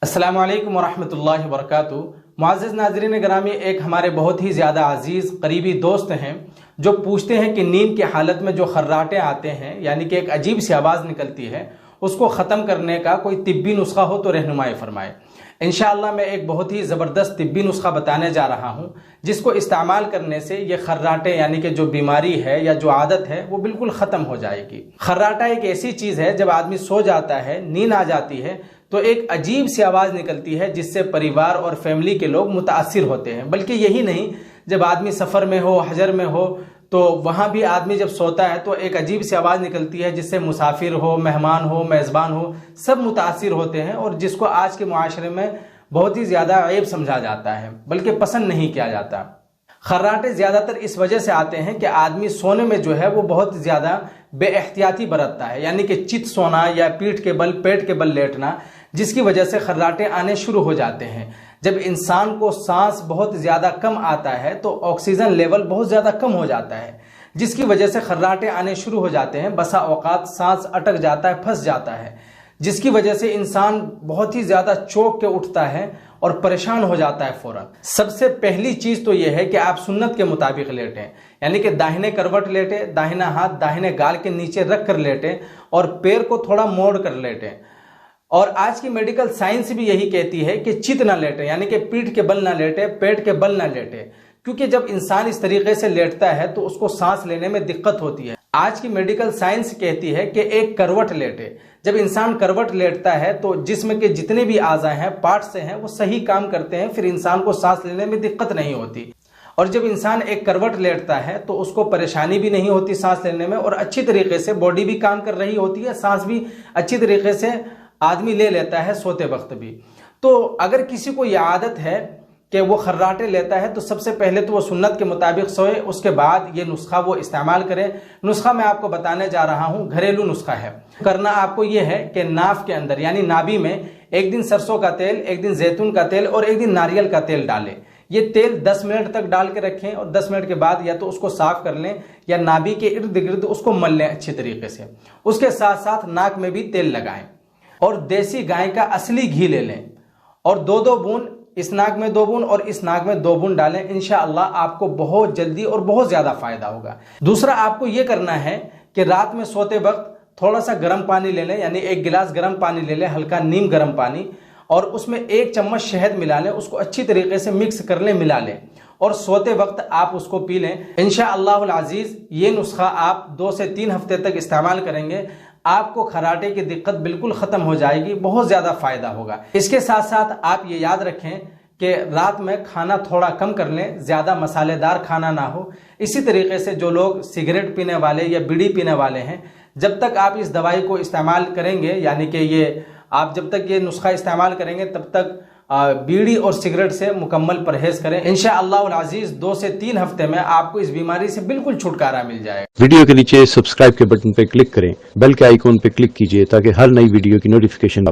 अस्सलामु अलैकुम वरहमतुल्लाहि वबरकातुहू। मुअज़्ज़िज़ नाज़रीन गिरामी, एक हमारे बहुत ही ज़्यादा अजीज़ करीबी दोस्त हैं जो पूछते हैं कि नींद की हालत में जो खर्राटे आते हैं, यानी कि एक अजीब सी आवाज़ निकलती है, उसको ख़त्म करने का कोई तिब्बी नुस्खा हो तो रहनुमाई फरमाए। इंशाअल्लाह मैं एक बहुत ही ज़बरदस्त तिब्बी नुस्खा बताने जा रहा हूँ जिसको इस्तेमाल करने से ये खर्राटे यानी कि जो बीमारी है या जो आदत है वो बिल्कुल ख़त्म हो जाएगी। खर्राटा एक ऐसी चीज़ है, जब आदमी सो जाता है, नींद आ जाती है तो एक अजीब सी आवाज़ निकलती है जिससे परिवार और फैमिली के लोग मुतासिर होते हैं। बल्कि यही नहीं, जब आदमी सफ़र में हो, हजर में हो, तो वहाँ भी आदमी जब सोता है तो एक अजीब सी आवाज़ निकलती है जिससे मुसाफिर हो, मेहमान हो, मेज़बान हो, सब मुतासिर होते हैं और जिसको आज के मुआशरे में बहुत ही ज़्यादा ऐब समझा जाता है, बल्कि पसंद नहीं किया जाता। खर्राटे ज़्यादातर इस वजह से आते हैं कि आदमी सोने में जो है वो बहुत ज़्यादा बेएहतियाती बरतता है, यानी कि चित सोना या पीठ के बल, पेट के बल लेटना, जिसकी वजह से खर्राटे आने शुरू हो जाते हैं। जब इंसान को सांस बहुत ज़्यादा कम आता है तो ऑक्सीजन लेवल बहुत ज़्यादा कम हो जाता है, जिसकी वजह से खर्राटे आने शुरू हो जाते हैं। बसा औकात सांस अटक जाता है, फंस जाता है, जिसकी वजह से इंसान बहुत ही ज़्यादा चौंक के उठता है और परेशान हो जाता है फौरन। सबसे पहली चीज़ तो यह है कि आप सुन्नत के मुताबिक लेटें, यानी कि दाहिने करवट लेटें, दाहिना हाथ दाहिने गाल के नीचे रख कर लेटें और पैर को थोड़ा मोड़ कर लेटें। और आज की मेडिकल साइंस भी यही कहती है कि चित ना लेटे, यानी कि पीठ के बल ना लेटे, पेट के बल ना लेटे, क्योंकि जब इंसान इस तरीके से लेटता है तो उसको सांस लेने में दिक्कत होती है। आज की मेडिकल साइंस कहती है कि एक करवट लेटे। जब इंसान करवट लेटता है तो जिस्म के जितने भी आज़ा हैं, पार्ट्स हैं, वो सही काम करते हैं, फिर इंसान को सांस लेने में दिक्कत नहीं होती। और जब इंसान एक करवट लेटता है तो उसको परेशानी भी नहीं होती सांस लेने में, और अच्छी तरीके से बॉडी भी काम कर रही होती है, सांस भी अच्छी तरीके से आदमी ले लेता है सोते वक्त भी। तो अगर किसी को यह आदत है कि वो खर्राटे लेता है तो सबसे पहले तो वो सुन्नत के मुताबिक सोए, उसके बाद ये नुस्खा वो इस्तेमाल करें। नुस्खा मैं आपको बताने जा रहा हूँ, घरेलू नुस्खा है। करना आपको ये है कि नाफ के अंदर यानी नाभि में एक दिन सरसों का तेल, एक दिन जैतून का तेल और एक दिन नारियल का तेल डालें। ये तेल 10 मिनट तक डाल के रखें और 10 मिनट के बाद या तो उसको साफ कर लें या नाभि के इर्द गिर्द उसको मल लें अच्छी तरीके से। उसके साथ साथ नाक में भी तेल लगाएं और देसी गाय का असली घी ले लें और 2-2 बूंद इस नाक में 2 बूंद और इस नाक में 2 बूंद डालें। इंशाअल्लाह आपको बहुत जल्दी और बहुत ज़्यादा फायदा होगा। दूसरा आपको ये करना है कि रात में सोते वक्त थोड़ा सा गर्म पानी ले लें, यानी 1 गिलास गर्म पानी ले लें, हल्का नीम गर्म पानी, और उसमें 1 चम्मच शहद मिला लें, उसको अच्छी तरीके से मिक्स कर लें, मिला लें और सोते वक्त आप उसको पी लें। इंशाअल्लाहुल अज़ीज़ ये नुस्खा आप 2 से 3 हफ्ते तक इस्तेमाल करेंगे, आपको खर्राटे की दिक्कत बिल्कुल ख़त्म हो जाएगी, बहुत ज़्यादा फ़ायदा होगा। इसके साथ साथ आप ये याद रखें कि रात में खाना थोड़ा कम कर लें, ज़्यादा मसालेदार खाना ना हो। इसी तरीके से जो लोग सिगरेट पीने वाले या बीड़ी पीने वाले हैं, जब तक आप इस दवाई को इस्तेमाल करेंगे, यानी कि ये आप जब तक ये नुस्खा इस्तेमाल करेंगे तब तक बीड़ी और सिगरेट से मुकम्मल परहेज करें। इंशाअल्लाहुल अज़ीज़ 2 से 3 हफ्ते में आपको इस बीमारी से बिल्कुल छुटकारा मिल जाएगा। वीडियो के नीचे सब्सक्राइब के बटन पर क्लिक करें, बेल के आइकॉन पर क्लिक कीजिए ताकि हर नई वीडियो की नोटिफिकेशन